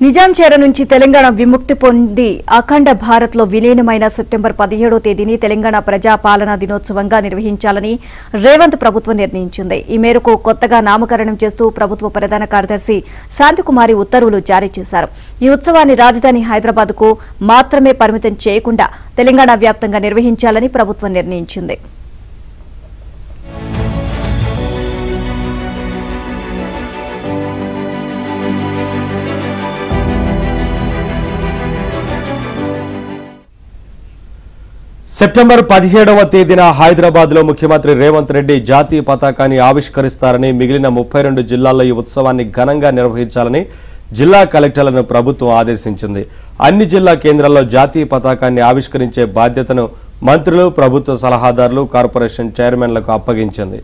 నిజాం చేర నుంచి తెలంగాణ విముక్తి పొంది అఖండ భారత్ లో విలీనమైన సెప్టెంబర్ 17వ తేదీని తెలంగాణ ప్రజా పాలనా దినోత్సవంగా నిర్వహించాలని రేవంత్ ప్రభుత్వం నిర్ణయించింది. ఈ మేరకు కొత్తగా నామకరణం చేస్తూ ప్రభుత్వ ప్రధాన కార్యదర్శి శాంతికుమారి ఉత్తర్వులు జారీ చేశారు. ఈ ఉత్సవాన్ని రాజధాని హైదరాబాద్ కు మాత్రమే పరిమితం చేయకుండా తెలంగాణ వ్యాప్తంగా నిర్వహించాలని ప్రభుత్వం నిర్ణయించింది. సెప్టెంబర్ 17వ తేదీన హైదరాబాద్ లో ముఖ్యమంత్రి రేవంత్ రెడ్డి జాతీయ పతాకాన్ని ఆవిష్కరిస్తారని, మిగిలిన 32 జిల్లాల్లో ఈ ఉత్సవాన్ని ఘనంగా నిర్వహించాలని జిల్లా కలెక్టర్లను ప్రభుత్వం ఆదేశించింది. అన్ని జిల్లా కేంద్రాల్లో జాతీయ పతాకాన్ని ఆవిష్కరించే బాధ్యతను మంత్రులు, ప్రభుత్వ సలహాదారులు, కార్పొరేషన్ చైర్మన్లకు అప్పగించింది.